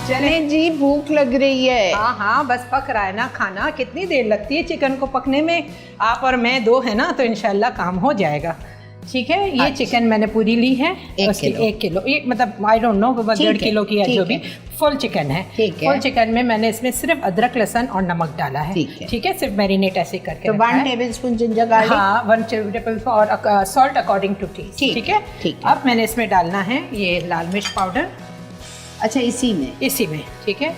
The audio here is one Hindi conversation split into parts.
चले जी, भूख लग रही है। हाँ हाँ, बस पक रहा है ना खाना। कितनी देर लगती है चिकन को पकने में? आप और मैं दो है ना, तो इंशाल्लाह काम हो जाएगा। ठीक है, ये अच्छा। चिकन मैंने पूरी ली है, 1 किलो, ये मतलब आई डोंट नो 1.5 किलो की है जो भी फुल चिकन है। फुल चिकन में मैंने इसमें सिर्फ अदरक लहसुन और नमक डाला है। ठीक है, सिर्फ मैरिनेट ऐसे करके तो 1 टेबलस्पून जिंजर गार्लिक। हाँ, 1 टेबलस्पून और सॉल्ट अकॉर्डिंग टू टेस्ट। ठीक है। अब मैंने इसमें डालना है ये लाल मिर्च पाउडर। अच्छा, इसी में। ठीक है,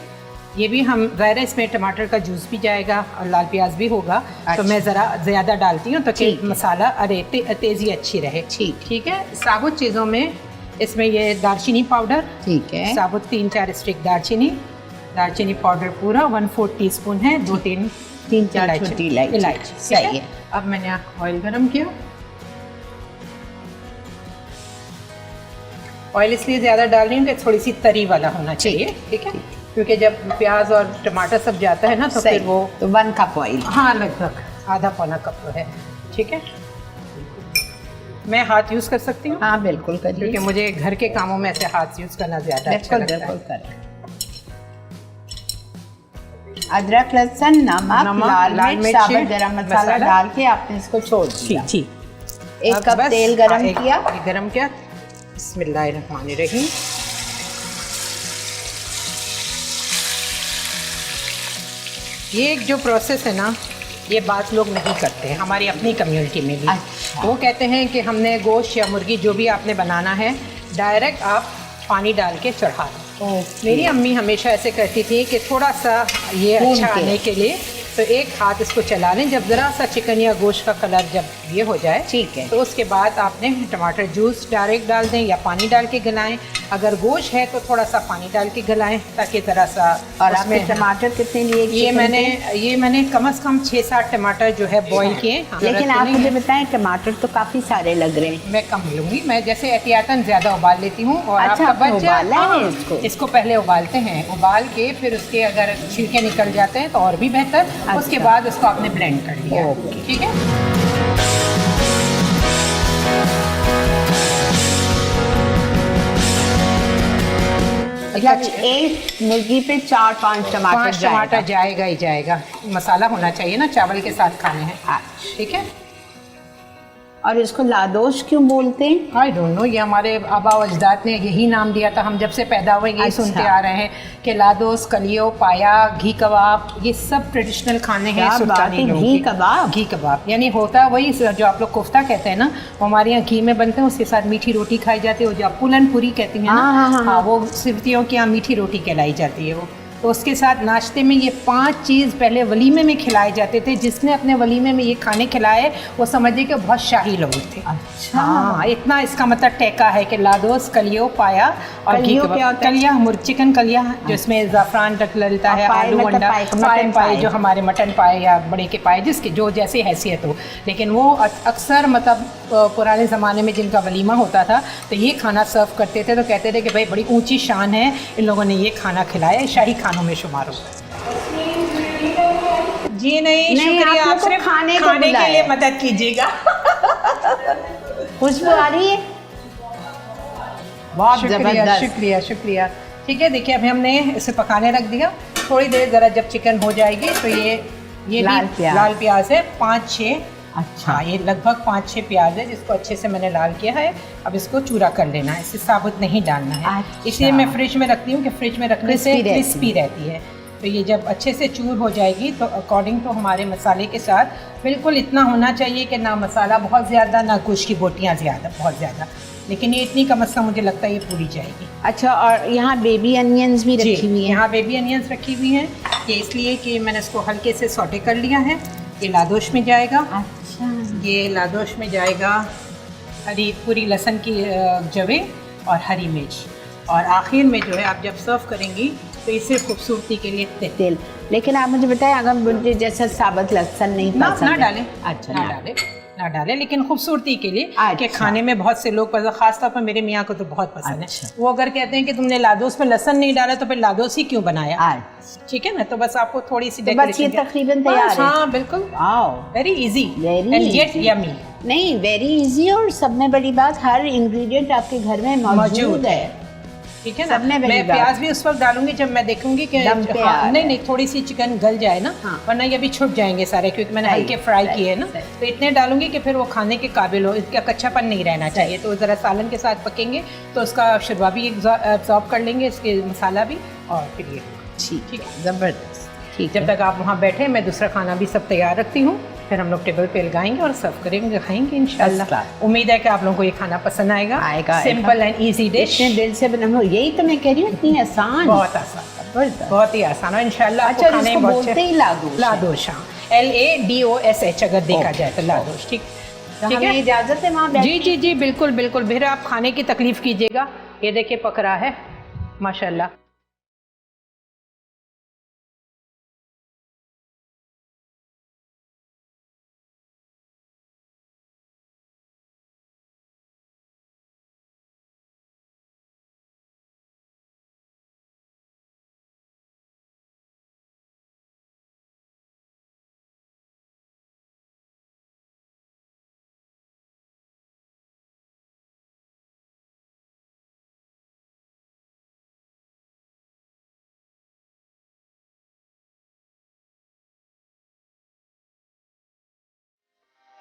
ये भी हम ज़ाहिर है इसमें टमाटर का जूस भी जाएगा और लाल प्याज भी होगा। अच्छा। तो मैं ज़रा ज़्यादा डालती हूँ तो मसाला तेज़ी अच्छी रहे। ठीक है। साबुत चीज़ों में इसमें ये दालचीनी पाउडर। ठीक है, साबुत 3-4 स्टिक दालचीनी पाउडर पूरा 1/4 टीस्पून है। 2-3-4 छोटी इलायची। सही है। अब मैंने ऑयल गरम किया। ऑयल इसलिए ज़्यादा डाल रही हूँ कि थोड़ी सी तरी वाला होना चाहिए। ठीक है, क्योंकि जब प्याज और टमाटर सब जाता है ना तो फिर वो तो 1 कप ऑयल। हाँ, लगभग आधा पौना कप तो है। ठीक है, मैं हाथ यूज़ कर सकती हूँ? हाँ बिल्कुल करिए, क्योंकि मुझे घर के कामों में ऐसे हाथ यूज़ करना ज़्यादा अच्छा लगता है। अदरक लहसुन नमक लाल मिर्च साबुत गरम मसाला डाल के आपने इसको छोड़ दिया। 1 कप तेल गरम किया। बिस्मिल्लाहिर्रहमानिर्रहीम। ये एक जो प्रोसेस है ना, ये बात लोग नहीं करते हैं हमारी अपनी कम्युनिटी में भी। अच्छा। वो कहते हैं कि हमने गोश्त या मुर्गी जो भी आपने बनाना है डायरेक्ट आप पानी डाल के चढ़ा दो। मेरी अम्मी हमेशा ऐसे करती थी कि थोड़ा सा ये अच्छा आने के लिए तो एक हाथ इसको चला लें, जब ज़रा सा चिकन या गोश्त का कलर जब ये हो जाए, ठीक है, तो उसके बाद आपने टमाटर जूस डायरेक्ट डाल दें या पानी डाल के गलाएं। अगर गोश्त है तो थोड़ा सा पानी डाल के गलाएं ताकि ज़रा सा। और आपने टमाटर कितने लिए? ये मैंने कम से कम 6-7 टमाटर जो है बॉईल किए। लेकिन आप मुझे बताएं, टमाटर तो काफ़ी सारे लग रहे हैं। मैं कम लूँगी, मैं जैसे एहतियातन ज़्यादा उबाल लेती हूँ। और अच्छा, आपका बच्चा इसको पहले उबालते हैं, उबाल के फिर उसके अगर छिलके निकल जाते हैं तो और भी बेहतर। अच्छा। उसके बाद उसको आपने ब्लेंड कर लिया। ठीक है। मतलब एक मुर्गी पे 4-5 टमाटर जाएगा ही जाएगा। मसाला होना चाहिए ना, चावल के साथ खाने हैं। ठीक है। और इसको लादोश क्यों बोलते हैं? आई डोंट नो, ये हमारे आबा अजदाद ने यही नाम दिया था। हम जब से पैदा हुए यही सुनते आ रहे हैं कि लादोस, कलियो, पाया, घी कबाब, ये सब ट्रेडिशनल खाने हैं सुल्तानी लोगों के। घी कबाब यानी होता वही जो आप लोग कोफ्ता कहते हैं ना, वो हमारे यहाँ घी में बनते हैं, उसके साथ मीठी रोटी खाई जाती है, वो जो आप पुलन पूरी कहती हैं ना। हाँ, वो सिवतियों के यहाँ मीठी रोटी कहलाई जाती है वो। तो उसके साथ नाश्ते में ये 5 चीज़ पहले वलीमे में खिलाए जाते थे। जिसने अपने वलीमे में ये खाने खिलाए वो समझे कि बहुत शाही लोग थे। अच्छा। हाँ, इतना इसका मतलब टेका है कि लादोस, कलियो, पाया और घी कबाब। कलिया चिकन कलिया जो इसमें ज़ाफ़रान डलता है, आलू अंडा, पाए जो हमारे मटन पाए या बड़े के पाए, जिसकी जो जैसी हैसियत हो। लेकिन वो अक्सर मतलब पुराने ज़माने में जिनका वलीमा होता था तो ये खाना सर्व करते थे, तो कहते थे कि भाई बड़ी ऊँची शान है, इन लोगों ने ये खाना खिलाया, शाही में शुमार हो। जी नहीं, शुक्रिया, आप सिर्फ खाने के लिए मदद कीजिएगा। खुशबू आ रही है, बहुत शुक्रिया। ठीक है, देखिए अभी हमने इसे पकाने रख दिया। थोड़ी देर ज़रा जब चिकन हो जाएगी तो ये लाल प्याज है 5-6। अच्छा। ये लगभग 5-6 प्याज है जिसको अच्छे से मैंने लाल किया है। अब इसको चूरा कर लेना है, इसे साबुत नहीं डालना है। अच्छा। इसलिए मैं फ्रिज में रखती हूँ कि फ्रिज में रखने से क्रिस्पी रहती है। तो ये जब अच्छे से चूर हो जाएगी तो अकॉर्डिंग टू हमारे मसाले के साथ बिल्कुल इतना होना चाहिए कि ना मसाला बहुत ज़्यादा ना गोश्त की बोटियाँ बहुत ज़्यादा, लेकिन ये इतनी कम से कम मुझे लगता है ये पूरी जाएगी। अच्छा, और यहाँ बेबी अनियंस भी रखी हुई हैं? यहाँ बेबी अनियंस रखी हुई हैं, ये इसलिए कि मैंने इसको हल्के से सौटे कर लिया है। ये लादोश में जाएगा। अच्छा। ये लादोश में जाएगा पूरी लहसुन की जवे और हरी मिर्च, और आखिर में जो है आप जब सर्व करेंगी तो इसे खूबसूरती के लिए तेल। लेकिन आप मुझे बताएं, अगर मुझे जैसा साबुत लहसुन नहीं पसंद ना डालें। अच्छा, ना डालें, लेकिन खूबसूरती के लिए कि खाने में बहुत से लोग पसंद, खासतौर पर मेरे मियाँ को तो बहुत पसंद है। वो अगर कहते हैं कि तुमने लादोस में लहसुन नहीं डाला तो फिर लादोस ही क्यों बनाया? ठीक है ना, तो बस आपको थोड़ी सी डेकोरेशन तकरीबन तैयार है। हाँ बिल्कुल, very easy and yet yummy. नहीं, वेरी इजी, और सब में बड़ी बात, हर इंग्रेडिएंट आपके घर में मौजूद है। ठीक है ना। सबने मैं वेजिटेबल। प्याज भी उस वक्त डालूंगी जब मैं देखूंगी कि दम पे आ नहीं नहीं थोड़ी सी चिकन गल जाए ना, हाँ। वरना ये भी छुट जाएंगे सारे, क्योंकि मैंने सही, हल्के फ्राई सही, किए हैं ना, सही। तो इतने डालूंगी कि फिर वो खाने के काबिल हो, इसका कच्चापन नहीं रहना चाहिए। तो ज़रा सालन के साथ पकेंगे तो उसका शरबा भी एब्जॉर्ब कर लेंगे, इसके मसाला भी, और फिर ये ठीक है, ज़बरदस्त। ठीक जब तक आप वहाँ बैठे मैं दूसरा खाना भी सब तैयार रखती हूँ, फिर हम लोग टेबल पे लगाएंगे और सर्व करेंगे, खाएंगे इंशाल्लाह। उम्मीद है कि आप लोगों को ये खाना पसंद आएगा। सिंपल एंड इजी डिश, इतने दिल से बना, यही तो मैं कह रही हूँ, इतनी आसान, बहुत आसान, बहुत ही आसान, और इंशाल्लाह अच्छा जिसको बोलते ही लादोश, लादोश, हाँ, LADOSH अगर देखा जाए तो लादोश। ठीक ठीक है, इजाज़त है वहाँ जी जी जी, बिल्कुल बिल्कुल। फिर आप खाने की तकलीफ कीजिएगा। ये देखिए पक रहा है माशाल्लाह।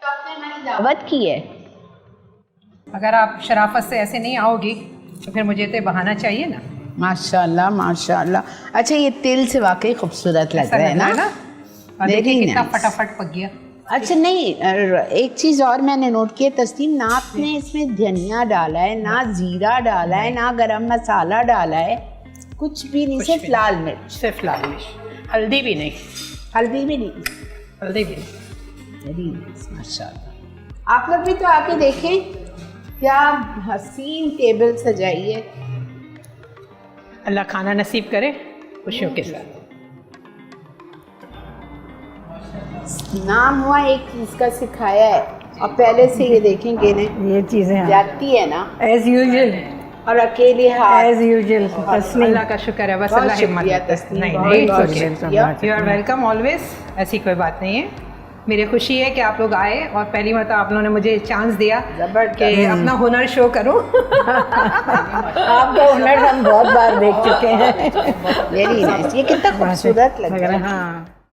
तो आपने हमारी दावत की है। अगर आप शराफत से ऐसे नहीं आओगी तो फिर मुझे तो बहाना चाहिए ना। माशाल्लाह माशाल्लाह। अच्छा ये तिल से वाकई खूबसूरत लग रहा है ना, और देखिए कितना फटाफट पक गया। अच्छा नहीं, एक चीज़ और मैंने नोट की है तस्लीम, ना आपने इसमें धनिया डाला है, ना जीरा डाला है, ना गरम मसाला डाला है, कुछ भी नहीं, सिर्फ लाल मिर्च, सिर्फ लाल मिर्च, हल्दी भी नहीं, हल्दी भी नहीं, हल्दी भी नहीं। वेरी नाइस माशाल्लाह। आप लोग भी तो आके देखें, क्या हसीन टेबल सजाई है। अल्लाह खाना नसीब करे खुशियों के साथ। नाम हुआ एक चीज़ का सिखाया है, और पहले से ये देखेंगे ना, ये चीज़ें जाती है ना एज यूजुअल, और अकेले हाथ, एज यूजुअल। अल्लाह का शुक्र है, बस अल्लाह हिम्मत देता है। नहीं, यू आर वेलकम ऑलवेज, ऐसी कोई बात नहीं है। मेरी खुशी है कि आप लोग आए और पहली बार आप लोगों ने मुझे चांस दिया कि अपना हुनर शो करूं। आपका हुनर हम बहुत बार देख चुके हैं। वेरी नाइस, ये कितना खूबसूरत लग रहा है। हाँ